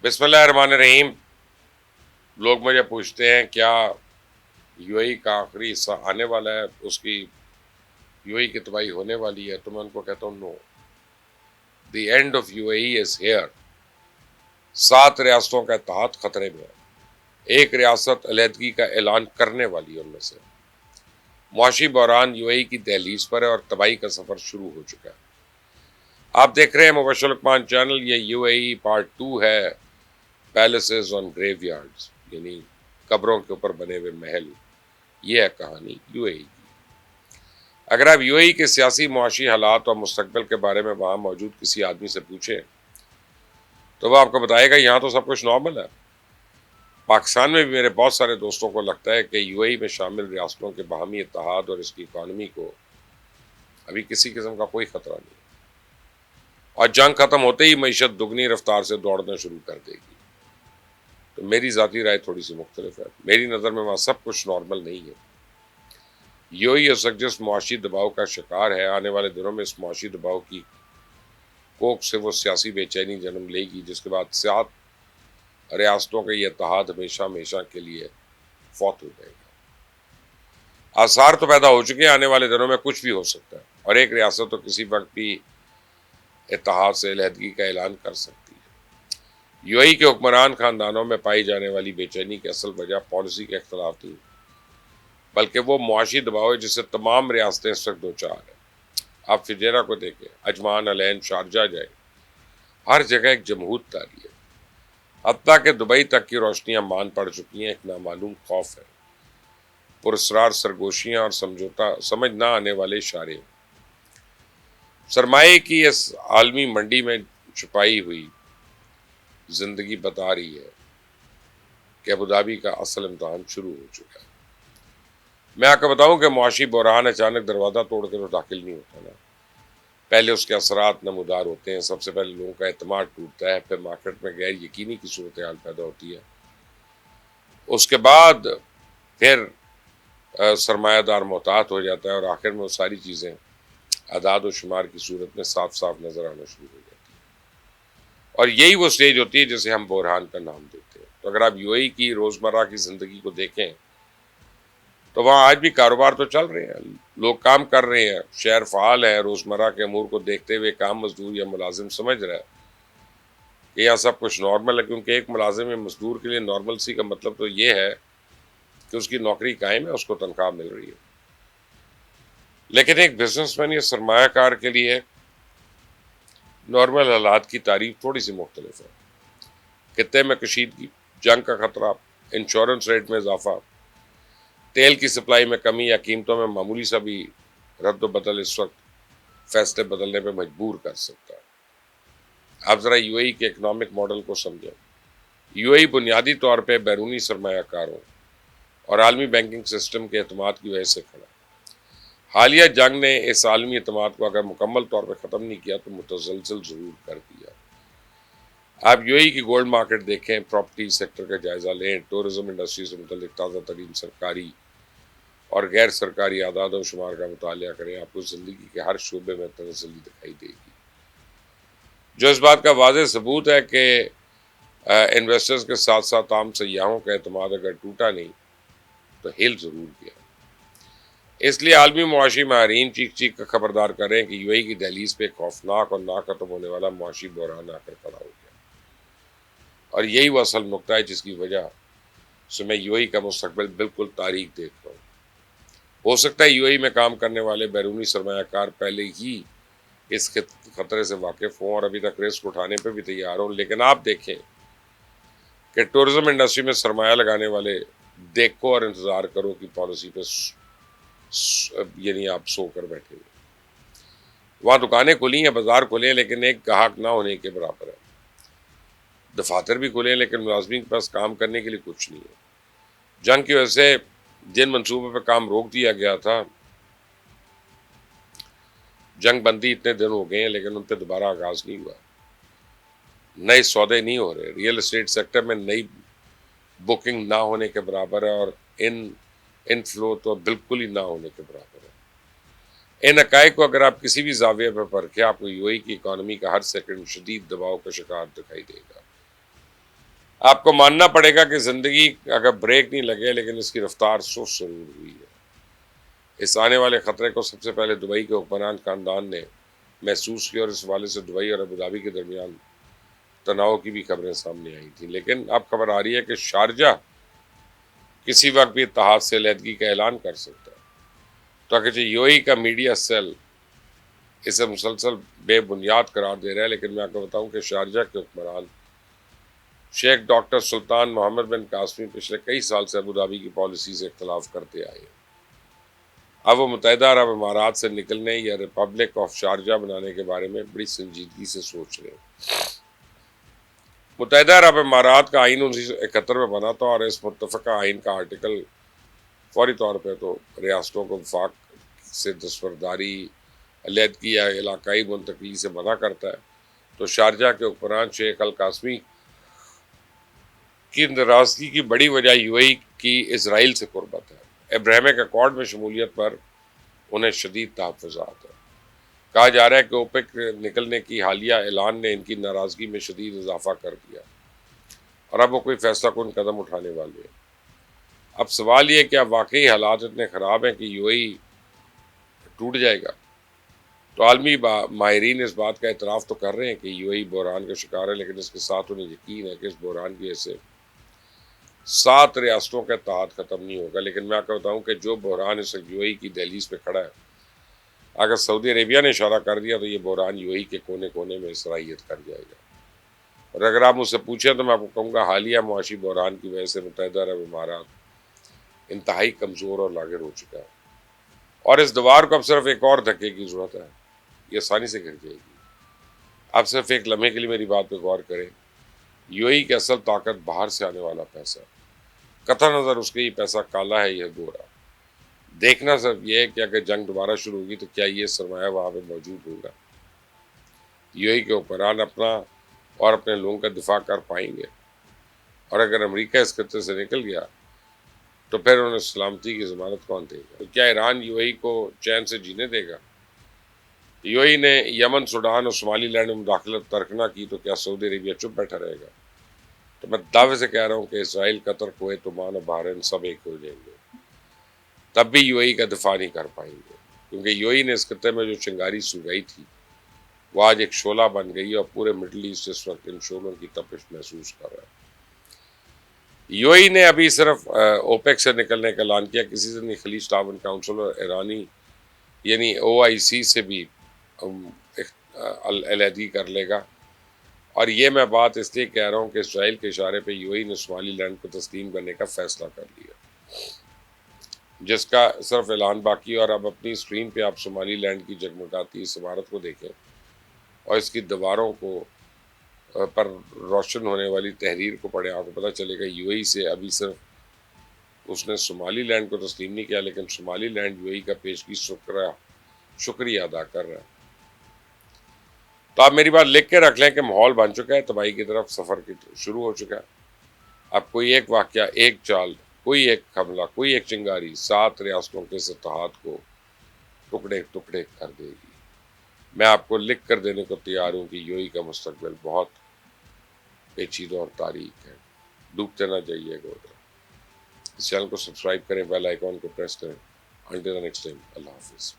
بسم اللہ الرحمن الرحیم. لوگ مجھے پوچھتے ہیں کیا یو اے کا آخری حصہ آنے والا ہے, اس کی یو اے کی تباہی ہونے والی ہے. تو میں ان کو کہتا ہوں no, the end of you a is here. 7 ریاستوں کا اتحاد خطرے میں ہے. ایک ریاست علیحدگی کا اعلان کرنے والی ہے ان میں سے. معاشی بحران یو اے کی دہلیز پر ہے اور تباہی کا سفر شروع ہو چکا ہے. آپ دیکھ رہے ہیں مبشر لقمان چینل. یہ یو اے پارٹ 2 ہے, پیلسز آن گریو یارڈز, یعنی قبروں کے اوپر بنے ہوئے محل. یہ ہے کہانی یو اے کی. اگر آپ یو اے کے سیاسی معاشی حالات اور مستقبل کے بارے میں وہاں موجود کسی آدمی سے پوچھیں تو وہ آپ کو بتائے گا یہاں تو سب کچھ نارمل ہے. پاکستان میں بھی میرے بہت سارے دوستوں کو لگتا ہے کہ یو اے میں شامل ریاستوں کے باہمی اتحاد اور اس کی اکانومی کو ابھی کسی قسم کا کوئی خطرہ نہیں, اور جنگ ختم ہوتے ہی معیشت دگنی رفتار سے دوڑنا شروع کر دے گی. تو میری ذاتی رائے تھوڑی سی مختلف ہے. میری نظر میں وہاں سب کچھ نارمل نہیں ہے. یو اے جس معاشی دباؤ کا شکار ہے, آنے والے دنوں میں اس معاشی دباؤ کی کوک سے وہ سیاسی بے چینی جنم لے گی جس کے بعد 7 ریاستوں کا یہ اتحاد ہمیشہ ہمیشہ کے لیے فوت ہو جائے گا. آثار تو پیدا ہو چکے ہیں, آنے والے دنوں میں کچھ بھی ہو سکتا ہے, اور ایک ریاست تو کسی وقت بھی اتحاد سے علیحدگی کا اعلان کر سکتی ہے. یو اے کے حکمران خاندانوں میں پائی جانے والی بے چینی کی اصل وجہ پالیسی کے اختلاف نہیں, بلکہ وہ معاشی دباؤ ہے جسے تمام ریاستیں اس وقت دوچار ہیں. آپ فجیرہ کو دیکھیں, عجمان, العین, شارجہ جائیں, ہر جگہ ایک جمہوریت طاری ہے. حتیٰ کہ دبئی تک کی روشنیاں مان پڑ چکی ہیں. ایک نامعلوم خوف ہے, پراسرار سرگوشیاں اور سمجھوتا سمجھ نہ آنے والے اشارے. سرمایہ کی اس عالمی منڈی میں چھپائی ہوئی زندگی بتا رہی ہے کہ ابوظہبی کا اصل امتحان شروع ہو چکا ہے. میں آپ کو بتاؤں کہ معاشی بحران اچانک دروازہ توڑ کے تو داخل نہیں ہوتا نا. پہلے اس کے اثرات نمودار ہوتے ہیں. سب سے پہلے لوگوں کا اعتماد ٹوٹتا ہے, پھر مارکیٹ میں غیر یقینی کی صورتحال پیدا ہوتی ہے. اس کے بعد پھر سرمایہ دار محتاط ہو جاتا ہے, اور آخر میں وہ ساری چیزیں اعداد و شمار کی صورت میں صاف صاف نظر آنا شروع ہو جاتی ہے. اور یہی وہ سٹیج ہوتی ہے جسے ہم بحران کا نام دیتے ہیں. تو اگر آپ یو اے کی روزمرہ کی زندگی کو دیکھیں تو وہاں آج بھی کاروبار تو چل رہے ہیں, لوگ کام کر رہے ہیں, شہر فعال ہے. روزمرہ کے امور کو دیکھتے ہوئے کام مزدور یا ملازم سمجھ رہا ہے کہ یہاں سب کچھ نارمل ہے, کیونکہ ایک ملازم یا مزدور کے لیے نارمل سی کا مطلب تو یہ ہے کہ اس کی نوکری قائم ہے, اس کو تنخواہ مل رہی ہے. لیکن ایک بزنس مین یا سرمایہ کار کے لیے نارمل حالات کی تعریف تھوڑی سی مختلف ہے. خطے میں کشیدگی, جنگ کا خطرہ, انشورنس ریٹ میں اضافہ, تیل کی سپلائی میں کمی یا قیمتوں میں معمولی سا بھی رد و بدل اس وقت فیصلے بدلنے پہ مجبور کر سکتا ہے. آپ ذرا یو اے کے اکنامک ماڈل کو سمجھیں. یو اے بنیادی طور پہ بیرونی سرمایہ کاروں اور عالمی بینکنگ سسٹم کے اعتماد کی وجہ سے کھڑا. حالیہ جنگ نے اس عالمی اعتماد کو اگر مکمل طور پہ ختم نہیں کیا تو متزلزل ضرور کر دیا. آپ یو اے کی گولڈ مارکیٹ دیکھیں, پراپرٹی سیکٹر کا جائزہ لیں, ٹورزم انڈسٹری سے متعلق تازہ ترین سرکاری اور غیر سرکاری اعداد و شمار کا مطالعہ کریں. آپ کو زندگی کے ہر شعبے میں تنزلی دکھائی دے گی, جو اس بات کا واضح ثبوت ہے کہ انویسٹرز کے ساتھ ساتھ عام سیاحوں کا اعتماد اگر ٹوٹا نہیں تو ہل ضرور گیا. اس لیے عالمی معاشی ماہرین چیخ چیخ کا خبردار کریں کہ یو اے کی دہلیز پہ خوفناک اور نہ ختم ہونے والا معاشی بحران آ کر کھڑا ہو گیا. اور یہی وہ اصل نقطہ ہے جس کی وجہ سے میں یو اے کا مستقبل بالکل تاریک دیکھ رہا ہوں. ہو سکتا ہے یو اے میں کام کرنے والے بیرونی سرمایہ کار پہلے ہی اس خطرے سے واقف ہوں اور ابھی تک رسک اٹھانے پہ بھی تیار ہوں, لیکن آپ دیکھیں کہ ٹورزم انڈسٹری میں سرمایہ لگانے والے دیکھو اور انتظار کرو کی پالیسی پہ یعنی آپ سو کر بیٹھے ہوئے. وہاں دکانیں کھلی ہیں, بازار کھلے ہیں, لیکن ایک گاہک نہ ہونے کے برابر ہے. دفاتر بھی کھلے ہیں لیکن ملازمین کے پاس کام کرنے کے لیے کچھ نہیں ہے. جنگ کی وجہ سے جن منصوبوں پہ کام روک دیا گیا تھا, جنگ بندی اتنے دن ہو گئے ہیں لیکن ان پہ دوبارہ آغاز نہیں ہوا. نئے سودے نہیں ہو رہے. ریئل اسٹیٹ سیکٹر میں نئی بکنگ نہ ہونے کے برابر ہے, اور ان فلو تو بالکل ہی نہ ہونے کے برابر ہے. ان حقائق کو اگر آپ کسی بھی زاویے پر پرکھیں, آپ کو یو اے کی اکانومی کا ہر سیکنڈ شدید دباؤ کا شکار دکھائی دے گا. آپ کو ماننا پڑے گا کہ زندگی اگر بریک نہیں لگے لیکن اس کی رفتار سست ضرور ہوئی ہے۔ اس آنے والے خطرے کو سب سے پہلے دبئی کے حکمران خاندان نے محسوس کیا، اور اس حوالے سے دبئی اور ابوظہبی کے درمیان تناؤ کی بھی خبریں سامنے آئی تھیں، لیکن اب خبر آ رہی ہے کہ شارجہ کسی وقت بھی اتحاد سے علیحدگی کا اعلان کر سکتا ہے۔ تو اگرچہ یو اے ای کا میڈیا سیل اسے مسلسل بے بنیاد قرار دے رہا ہے، لیکن میں آپ کو بتاؤں کہ شارجہ کے حکمران شیخ ڈاکٹر سلطان محمد بن قاسمی پچھلے کئی سال سے ابوظہبی کی پالیسی سے اختلاف کرتے آئے ہیں۔ اب وہ متحدہ عرب امارات سے نکلنے یا ریپبلک آف شارجہ بنانے کے بارے میں بڑی سنجیدگی سے سوچ رہے ہیں۔ متحدہ عرب امارات کا آئین 1971 میں بنا تھا، اور اس متفقہ آئین کا آرٹیکل فوری طور پہ تو ریاستوں کو وفاق سے دستبرداری، علیحدگی یا علاقائی منتقلی سے منع کرتا ہے۔ تو شارجہ کے حکمران شیخ القاسمی کی ناراضگی کی بڑی وجہ یو اے ای کی اسرائیل سے قربت ہے۔ ابراہیمک ایکارڈ میں شمولیت پر انہیں شدید تحفظات ہیں۔ کہا جا رہا ہے کہ اوپیک نکلنے کی حالیہ اعلان نے ان کی ناراضگی میں شدید اضافہ کر دیا، اور اب وہ کوئی فیصلہ کن قدم اٹھانے والے ہیں۔ اب سوال یہ ہے کہ اب واقعی حالات اتنے خراب ہیں کہ یو اے ای ٹوٹ جائے گا؟ تو عالمی ماہرین اس بات کا اعتراف تو کر رہے ہیں کہ یو اے ای بحران کا شکار ہے، لیکن اس کے ساتھ انہیں یقین ہے کہ اس بحران کی وجہ سے 7 ریاستوں کا اتحاد ختم نہیں ہوگا۔ لیکن میں آپ کو بتاؤں کہ جو بحران اس وقت یو اے ای کی دہلیز پہ کھڑا ہے، اگر سعودی عربیہ نے اشارہ کر دیا تو یہ بحران یو اے ای کے کونے کونے میں صلاحیت کر جائے گا۔ اور اگر آپ مجھ سے پوچھیں تو میں آپ کو کہوں گا حالیہ معاشی بحران کی وجہ سے متحدہ عرب امارات انتہائی کمزور اور لاغر ہو چکا ہے، اور اس دیوار کو اب صرف ایک اور دھکے کی ضرورت ہے، یہ آسانی سے گر جائے گی۔ آپ صرف ایک لمحے کے لیے میری بات پہ غور کریں۔ یو اے ای کی اصل طاقت باہر سے آنے والا پیسہ، قطع نظر اس کے یہ پیسہ کالا ہے یا گورا۔ دیکھنا صرف یہ ہے کہ اگر جنگ دوبارہ شروع ہوگی تو کیا یہ سرمایہ وہاں پہ موجود ہوگا؟ یو اے ای کے حکمران اپنا اور اپنے لوگوں کا دفاع کر پائیں گے؟ اور اگر امریکہ اس خطے سے نکل گیا تو پھر انہیں سلامتی کی ضمانت کون دے گا؟ تو کیا ایران یو اے ای کو چین سے جینے دے گا؟ یو اے ای نے یمن، سوڈان اور صومالی لینڈ میں مداخلت ترک نہ کی تو کیا سعودی عربیہ چپ بیٹھا رہے گا؟ تو میں دعوے سے کہہ رہا ہوں کہ اسرائیل، قطر، کویت، عمان اور بحرین سب ایک ہو جائیں گے، تب بھی یو اے ای کا دفاع نہیں کر پائیں گے، کیونکہ یو اے ای نے اس خطے میں جو چنگاری سلگائی تھی وہ آج ایک شعلہ بن گئی، اور پورے مڈل ایسٹ اس وقت ان شعلوں کی تپش محسوس کر رہا ہے۔ یو اے ای نے ابھی صرف اوپیک سے نکلنے کا اعلان کیا، کسی سے نہیں، خلیج تعاون کونسل اور ایرانی یعنی او آئی سی سے بھی علیحدگی کر لے گا۔ اور یہ میں بات اس لیے کہہ رہا ہوں کہ اسرائیل کے اشارے پہ یو اے ای نے صومالی لینڈ کو تسلیم کرنے کا فیصلہ کر لیا، جس کا صرف اعلان باقی ہے۔ اور اب اپنی اسکرین پہ آپ صومالی لینڈ کی جگمگاتی اس عمارت کو دیکھیں اور اس کی دیواروں کو پر روشن ہونے والی تحریر کو پڑھیں، آپ کو پتہ چلے گا یو اے ای سے ابھی صرف اس نے صومالی لینڈ کو تسلیم نہیں کیا، لیکن صومالی لینڈ یو اے ای کا پیشگی شکریہ ادا کر رہا ہے۔ تو آپ میری بات لکھ کے رکھ لیں کہ ماحول بن چکا ہے، تباہی کی طرف سفر شروع ہو چکا ہے۔ اب کوئی ایک واقعہ، ایک چال، کوئی ایک حملہ، کوئی ایک چنگاری 7 ریاستوں کے اس اتحاد کو ٹکڑے ٹکڑے کر دے گی۔ میں آپ کو لکھ کر دینے کو تیار ہوں کہ یو اے ای کا مستقبل بہت پیچیدہ اور تاریک ہے، ڈوبتے نہ جائیے گا ادھر۔ اس چینل کو سبسکرائب کریں، بیل آئیکن کو پریس کریں۔ انٹل دی نیکسٹ ٹائم، اللہ حافظ۔